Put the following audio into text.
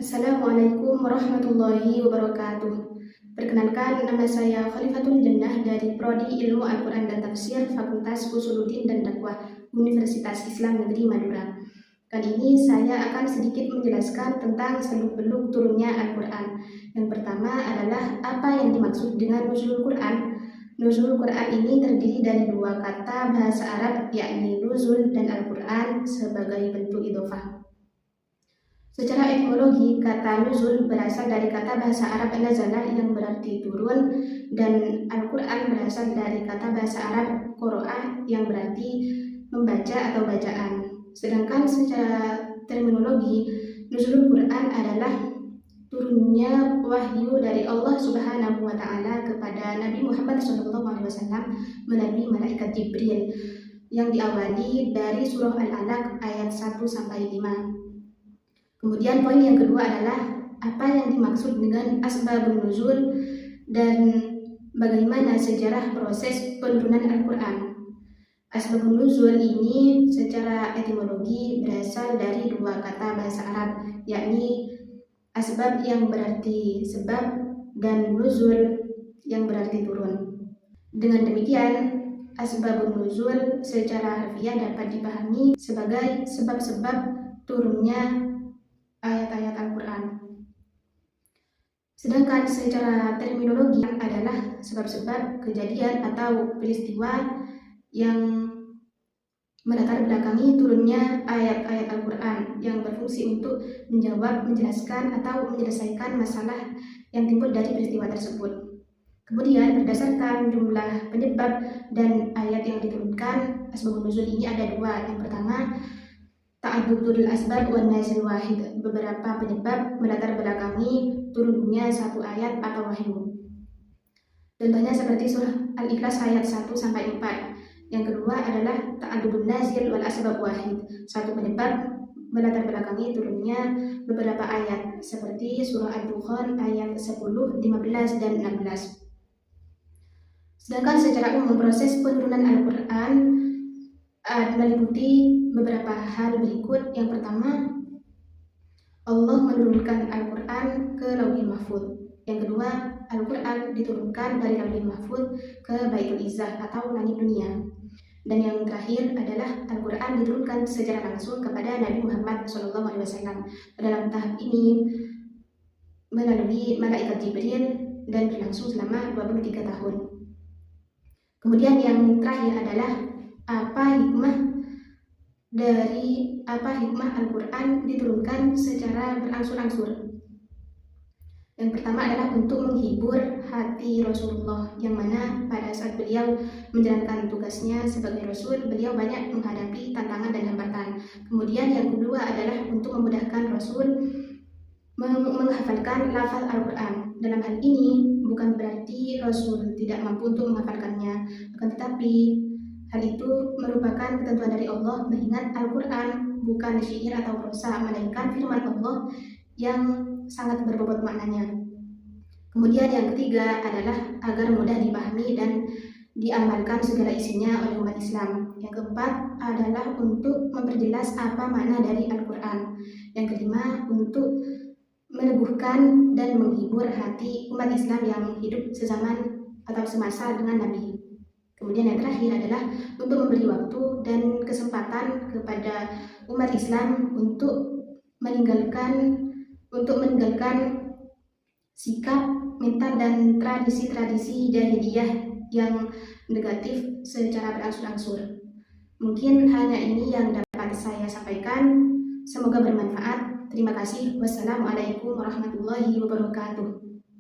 Assalamualaikum warahmatullahi wabarakatuh. Perkenalkan, nama saya Khalifatul Jannah dari Prodi Ilmu Al-Quran dan Tafsir Fakultas Usuluddin dan Dakwah Universitas Islam Negeri Madura. Kali ini saya akan sedikit menjelaskan tentang seluk-beluk turunnya Al-Quran. Yang pertama adalah apa yang dimaksud dengan nuzulul Quran. Nuzulul Quran ini terdiri dari dua kata bahasa Arab, yakni nuzul dan Al-Quran sebagai bentuk idhofah. Secara etimologi, kata nuzul berasal dari kata bahasa Arab nazalah yang berarti turun, dan Al-Quran berasal dari kata bahasa Arab qoro'ah yang berarti membaca atau bacaan. Sedangkan secara terminologi, nuzulul Quran adalah turunnya wahyu dari Allah Subhanahu wa Ta'ala kepada Nabi Muhammad SAW melalui malaikat Jibril yang diawali dari surah Al-Alaq ayat 1-5. Kemudian poin yang kedua adalah apa yang dimaksud dengan asbabun nuzul dan bagaimana sejarah proses penurunan Al-Quran. Asbabun nuzul ini secara etimologi berasal dari dua kata bahasa Arab, yakni asbab yang berarti sebab dan nuzul yang berarti turun. Dengan demikian, asbabun nuzul secara harfiah dapat dipahami sebagai sebab-sebab turunnya ayat-ayat Al-Quran. Sedangkan secara terminologi adalah sebab-sebab kejadian atau peristiwa yang melatar belakangi turunnya ayat-ayat Al-Quran yang berfungsi untuk menjawab, menjelaskan, atau menyelesaikan masalah yang timbul dari peristiwa tersebut. Kemudian berdasarkan jumlah penyebab dan ayat yang diturunkan, asbabun nuzul ini ada dua. Yang pertama, ta'addudul asbab wan nazil wahid, beberapa penyebab melatar belakangi turunnya satu ayat atau wahyu. Contohnya seperti surah Al-Ikhlas ayat 1-4. Yang kedua adalah ta'addudun nazil wal asbab wahid, satu penyebab melatar belakangi turunnya beberapa ayat seperti surah Al-Dukhan ayat 10, 15, dan 16. Sedangkan secara umum proses penurunan Al-Quran meliputi beberapa hal berikut. Yang pertama, Allah menurunkan Al-Quran ke Lauhil Mahfuz. Yang kedua, Al-Quran diturunkan dari Lauhil Mahfuz ke Baitul Izzah atau langit dunia. Dan yang terakhir adalah Al-Quran diturunkan secara langsung kepada Nabi Muhammad SAW. Dalam tahap ini melalui malaikat Jibril dan berlangsung selama 23 tahun. Kemudian yang terakhir adalah apa hikmah Al-Quran diturunkan secara berangsur-angsur. Yang pertama adalah untuk menghibur hati Rasulullah, yang mana pada saat beliau menjalankan tugasnya sebagai Rasul, beliau banyak menghadapi tantangan dan hambatan. Kemudian yang kedua adalah untuk memudahkan Rasul menghafalkan lafaz Al-Quran. Dalam hal ini bukan berarti Rasul tidak mampu untuk menghafalkannya, akan tetapi hal itu merupakan ketentuan dari Allah, mengingat Al-Quran bukan syair atau prosa, melainkan firman Allah yang sangat berbobot maknanya. Kemudian yang ketiga adalah agar mudah dipahami dan diamalkan segala isinya oleh umat Islam. Yang keempat adalah untuk memperjelas apa makna dari Al-Quran. Yang kelima, untuk meneguhkan dan menghibur hati umat Islam yang hidup sezaman atau semasa dengan Nabi. Kemudian yang terakhir adalah untuk memberi waktu dan kesempatan kepada umat Islam untuk meninggalkan sikap, mental, dan tradisi-tradisi jahiliyah yang negatif secara berangsur-angsur. Mungkin hanya ini yang dapat saya sampaikan. Semoga bermanfaat. Terima kasih. Wassalamualaikum warahmatullahi wabarakatuh.